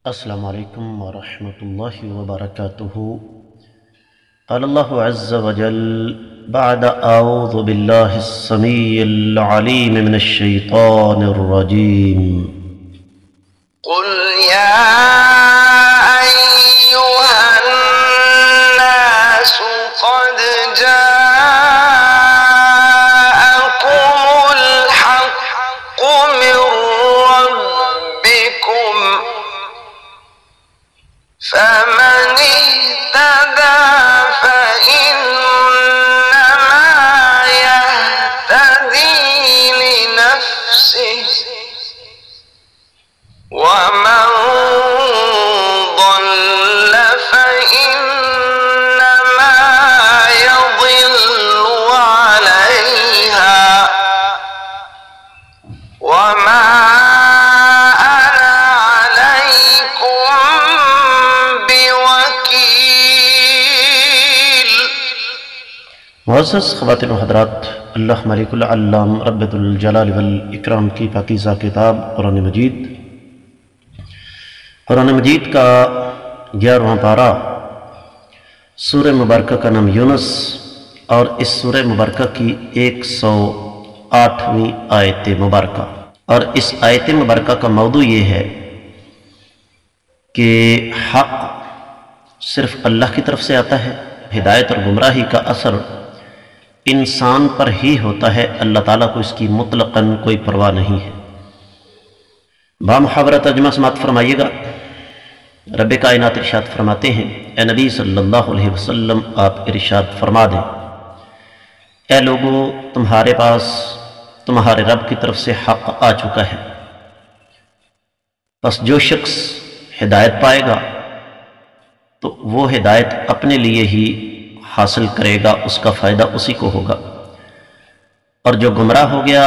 السلام علیکم ورحمۃ اللہ وبرکاتہ۔ قال اللہ عز وجل بعد اعوذ باللہ السمیع العلیم من الشیطان الرجیم قل يا أيها الناس قد جاءكم الحق من ربكم فمن اهتدى فإنما يهتدي لنفسه ومن ضل فإنما يضل عليها وما أنا عليكم بوكيل۔ معزز خواتین و حضرات، اللہ ملک العلام رب الجلال والاکرام کی پاکیزہ کتاب قرآن مجید کا 11واں پارہ، سورہ مبارکہ کا نام یونس، اور اس سورہ مبارکہ کی 108ویں آیت مبارکہ، اور اس آیت مبارکہ کا موضوع یہ ہے کہ حق صرف اللہ کی طرف سے آتا ہے، ہدایت اور گمراہی کا اثر انسان پر ہی ہوتا ہے، اللہ تعالیٰ کو اس کی مطلقاً کوئی پرواہ نہیں ہے۔ بامحاورہ ترجمہ سماعت فرمائیے گا۔ رب کائنات ارشاد فرماتے ہیں، اے نبی صلی اللہ علیہ وسلم آپ ارشاد فرما دیں، اے لوگو تمہارے پاس تمہارے رب کی طرف سے حق آ چکا ہے، پس جو شخص ہدایت پائے گا تو وہ ہدایت اپنے لیے ہی حاصل کرے گا، اس کا فائدہ اسی کو ہوگا، اور جو گمراہ ہو گیا،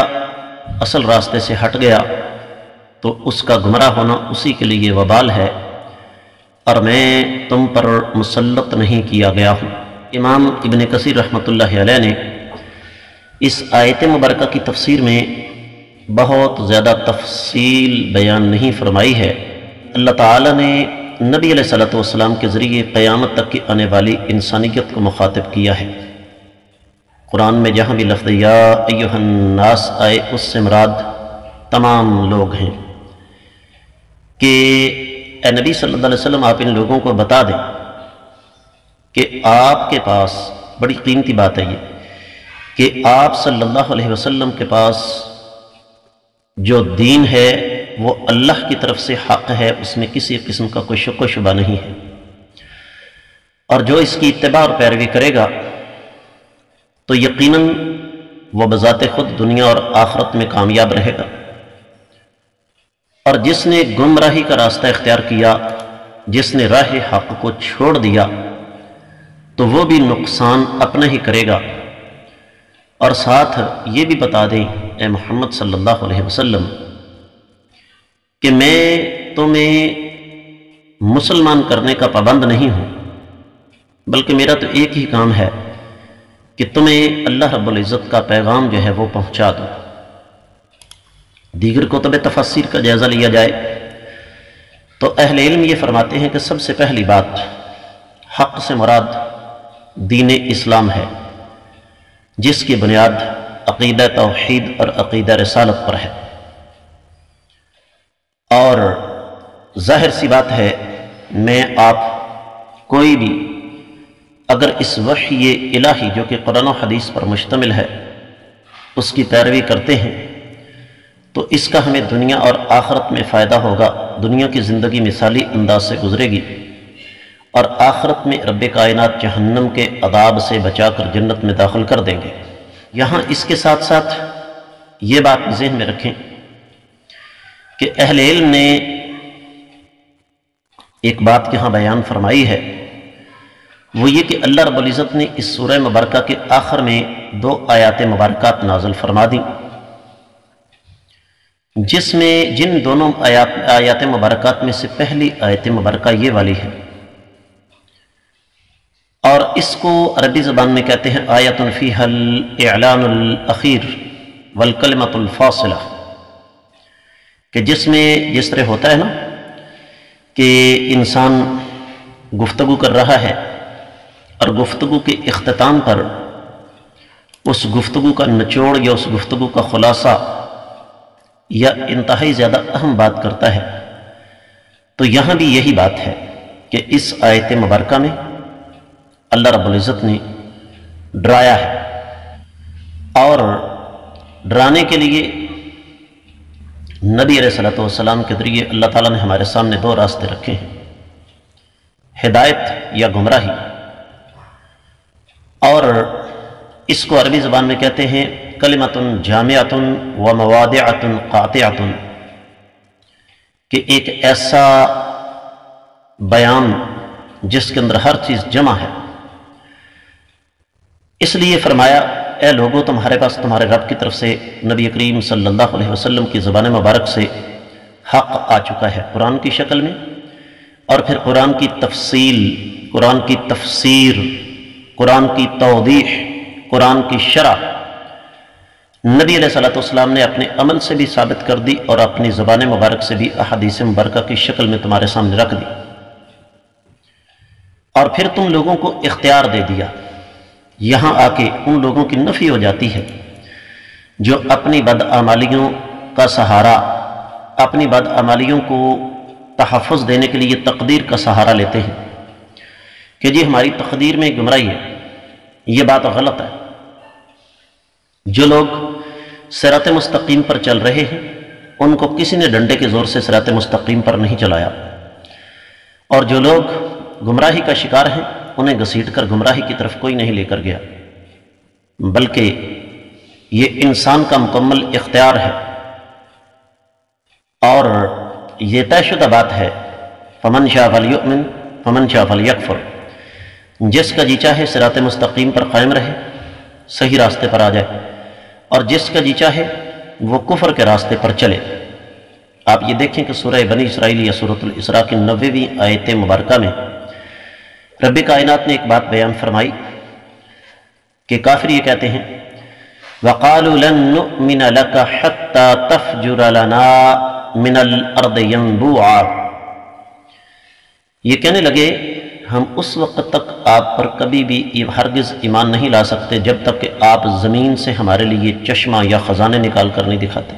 اصل راستے سے ہٹ گیا، تو اس کا گمراہ ہونا اسی کے لیے وبال ہے، اور میں تم پر مسلط نہیں کیا گیا ہوں۔ امام ابن کثیر رحمۃ اللہ علیہ نے اس آیت مبارکہ کی تفسیر میں بہت زیادہ تفصیل بیان نہیں فرمائی ہے۔ اللہ تعالیٰ نے نبی علیہ السلام کے ذریعے قیامت تک کی آنے والی انسانیت کو مخاطب کیا ہے۔ قرآن میں جہاں بھی لفظ یا ایھا الناس آئے، اس سے مراد تمام لوگ ہیں کہ اے نبی صلی اللہ علیہ وسلم آپ ان لوگوں کو بتا دیں کہ آپ کے پاس، بڑی قیمتی بات ہے یہ، کہ آپ صلی اللہ علیہ وسلم کے پاس جو دین ہے وہ اللہ کی طرف سے حق ہے، اس میں کسی قسم کا کوئی شک و شبہ نہیں ہے، اور جو اس کی اتباع اور پیروی کرے گا تو یقیناً وہ بذات خود دنیا اور آخرت میں کامیاب رہے گا، اور جس نے گمراہی کا راستہ اختیار کیا، جس نے راہ حق کو چھوڑ دیا، تو وہ بھی نقصان اپنا ہی کرے گا۔ اور ساتھ یہ بھی بتا دیں اے محمد صلی اللہ علیہ وسلم کہ میں تمہیں مسلمان کرنے کا پابند نہیں ہوں، بلکہ میرا تو ایک ہی کام ہے کہ تمہیں اللہ رب العزت کا پیغام جو ہے وہ پہنچا دوں۔ دیگر کتب تفسیر کا جائزہ لیا جائے تو اہل علم یہ فرماتے ہیں کہ سب سے پہلی بات، حق سے مراد دین اسلام ہے، جس کی بنیاد عقیدہ توحید اور عقیدہ رسالت پر ہے، اور ظاہر سی بات ہے میں آپ کوئی بھی اگر اس وحی الہی جو کہ قرآن و حدیث پر مشتمل ہے اس کی پیروی کرتے ہیں تو اس کا ہمیں دنیا اور آخرت میں فائدہ ہوگا۔ دنیا کی زندگی مثالی انداز سے گزرے گی، اور آخرت میں رب کائنات جہنم کے عذاب سے بچا کر جنت میں داخل کر دیں گے۔ یہاں اس کے ساتھ ساتھ یہ بات ذہن میں رکھیں کہ اہل علم نے ایک بات یہاں بیان فرمائی ہے، وہ یہ کہ اللہ رب العزت نے اس سورہ مبارکہ کے آخر میں 2 آیات مبارکات نازل فرما دیں، جس میں جن دونوں آیات مبارکات میں سے پہلی آیت مبارکہ یہ والی ہے، اور اس کو عربی زبان میں کہتے ہیں آیت فیہا الاعلان الاخیر والکلمۃ الفاصلہ، کہ جس میں جس طرح ہوتا ہے نا کہ انسان گفتگو کر رہا ہے اور گفتگو کے اختتام پر اس گفتگو کا نچوڑ یا اس گفتگو کا خلاصہ یا انتہائی زیادہ اہم بات کرتا ہے، تو یہاں بھی یہی بات ہے کہ اس آیت مبارکہ میں اللہ رب العزت نے ڈرایا ہے، اور ڈرانے کے لیے نبی علیہ الصلوۃ والسلام کے ذریعے اللہ تعالیٰ نے ہمارے سامنے دو راستے رکھے ہیں، ہدایت یا گمراہی، اور اس کو عربی زبان میں کہتے ہیں کلمۃ جامعۃ و موادعۃ قاطعۃ، کہ ایک ایسا بیان جس کے اندر ہر چیز جمع ہے۔ اس لیے فرمایا اے لوگوں، تمہارے پاس تمہارے رب کی طرف سے نبی کریم صلی اللہ علیہ وسلم کی زبان مبارک سے حق آ چکا ہے قرآن کی شکل میں، اور پھر قرآن کی تفصیل، قرآن کی تفسیر، قرآن کی توضیح، قرآن کی شرح نبی علیہ الصلوۃ والسلام نے اپنے عمل سے بھی ثابت کر دی اور اپنی زبان مبارک سے بھی احادیث مبارکہ کی شکل میں تمہارے سامنے رکھ دی، اور پھر تم لوگوں کو اختیار دے دیا۔ یہاں آ کے ان لوگوں کی نفی ہو جاتی ہے جو اپنی بدعمالیوں کا سہارا، اپنی بدعمالیوں کو تحفظ دینے کے لیے تقدیر کا سہارا لیتے ہیں کہ جی ہماری تقدیر میں گمراہی ہے۔ یہ بات غلط ہے۔ جو لوگ صراط مستقیم پر چل رہے ہیں ان کو کسی نے ڈنڈے کے زور سے صراط مستقیم پر نہیں چلایا، اور جو لوگ گمراہی کا شکار ہیں انہیں گھسیٹ کر گمراہی کی طرف کوئی نہیں لے کر گیا، بلکہ یہ انسان کا مکمل اختیار ہے، اور یہ طے شدہ بات ہے فمن شاء فلیؤمن فمن شاء فلیکفر، جس کا جی چاہے صراط مستقیم پر قائم رہے، صحیح راستے پر آ جائے، اور جس کا جی چاہے وہ کفر کے راستے پر چلے۔ آپ یہ دیکھیں کہ سورہ بنی اسرائیل یا سورۃ الاسراء کی 90ویں آیت مبارکہ میں رب کائنات نے ایک بات بیان فرمائی کہ کافر یہ کہتے ہیں وَقَالُوا لَن نُؤْمِنَ لَكَ حَتَّى تَفْجُرَ لَنَا مِنَ الْأَرْضِ يَنبُوعًا، یہ کہنے لگے ہم اس وقت تک آپ پر کبھی بھی ہرگز ایمان نہیں لا سکتے جب تک کہ آپ زمین سے ہمارے لیے چشمہ یا خزانے نکال کر نہیں دکھاتے۔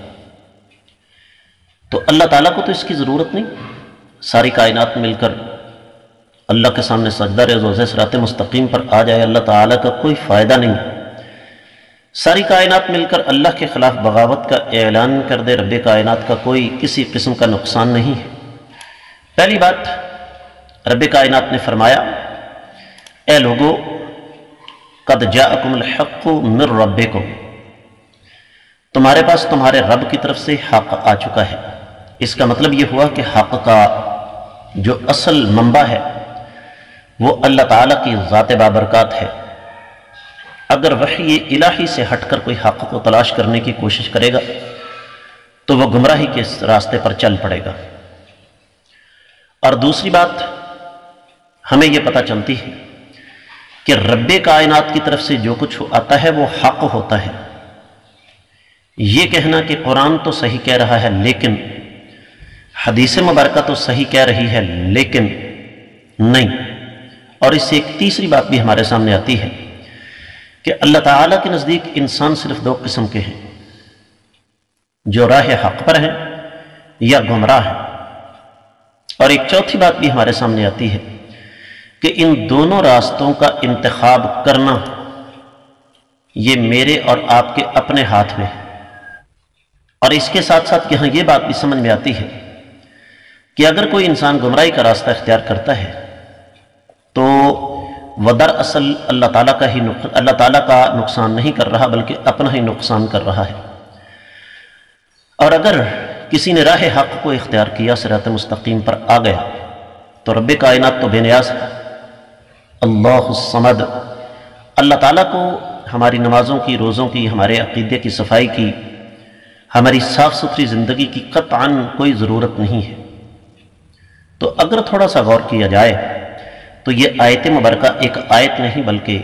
تو اللہ تعالیٰ کو تو اس کی ضرورت نہیں، ساری کائنات مل کر اللہ کے سامنے سجدہ ریز صراط مستقیم پر آ جائے، اللہ تعالیٰ کا کوئی فائدہ نہیں۔ ساری کائنات مل کر اللہ کے خلاف بغاوت کا اعلان کر دے، رب کائنات کا کوئی کسی قسم کا نقصان نہیں ہے۔ پہلی بات رب کائنات نے فرمایا اے لوگو قد جاءکم الحق من ربکم، تمہارے پاس تمہارے رب کی طرف سے حق آ چکا ہے۔ اس کا مطلب یہ ہوا کہ حق کا جو اصل منبع ہے وہ اللہ تعالیٰ کی ذات بابرکات ہے۔ اگر وحی الہی سے ہٹ کر کوئی حق کو تلاش کرنے کی کوشش کرے گا تو وہ گمراہی کے راستے پر چل پڑے گا۔ اور دوسری بات ہمیں یہ پتہ چلتی ہے کہ رب کائنات کی طرف سے جو کچھ آتا ہے وہ حق ہوتا ہے۔ یہ کہنا کہ قرآن تو صحیح کہہ رہا ہے لیکن حدیث مبارکہ تو صحیح کہہ رہی ہے لیکن نہیں، اور اس سے ایک تیسری بات بھی ہمارے سامنے آتی ہے کہ اللہ تعالیٰ کے نزدیک انسان صرف دو قسم کے ہیں، جو راہ حق پر ہیں یا گمراہ ہیں۔ اور ایک چوتھی بات بھی ہمارے سامنے آتی ہے کہ ان دونوں راستوں کا انتخاب کرنا یہ میرے اور آپ کے اپنے ہاتھ میں ہے۔ اور اس کے ساتھ ساتھ یہاں یہ بات بھی سمجھ میں آتی ہے کہ اگر کوئی انسان گمراہی کا راستہ اختیار کرتا ہے تو وہ دراصل اللہ تعالیٰ کا نقصان نہیں کر رہا بلکہ اپنا ہی نقصان کر رہا ہے۔ اور اگر کسی نے راہ حق کو اختیار کیا، صراط مستقیم پر آ گیا، تو رب کائنات تو بے نیاز ہے، اللہ الصمد، اللہ تعالیٰ کو ہماری نمازوں کی، روزوں کی، ہمارے عقیدے کی صفائی کی، ہماری صاف ستھری زندگی کی قطعاً کوئی ضرورت نہیں ہے۔ تو اگر تھوڑا سا غور کیا جائے تو یہ آیت مبارکہ ایک آیت نہیں بلکہ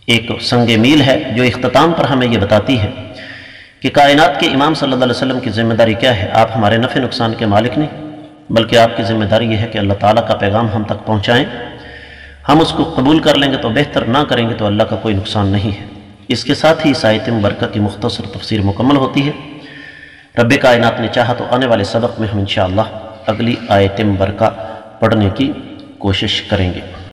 ایک سنگ میل ہے جو اختتام پر ہمیں یہ بتاتی ہے کہ کائنات کے امام صلی اللہ علیہ وسلم کی ذمہ داری کیا ہے۔ آپ ہمارے نفع نقصان کے مالک نہیں، بلکہ آپ کی ذمہ داری یہ ہے کہ اللہ تعالیٰ کا پیغام ہم تک پہنچائیں۔ ہم اس کو قبول کر لیں گے تو بہتر، نہ کریں گے تو اللہ کا کوئی نقصان نہیں ہے۔ اس کے ساتھ ہی اس آیت مبارکہ کی مختصر تفسیر مکمل ہوتی ہے۔ رب کائنات نے چاہا تو آنے والے سبق میں ہم انشاءاللہ اگلی آیت مبارکہ پڑھنے کی کوشش کریں گے۔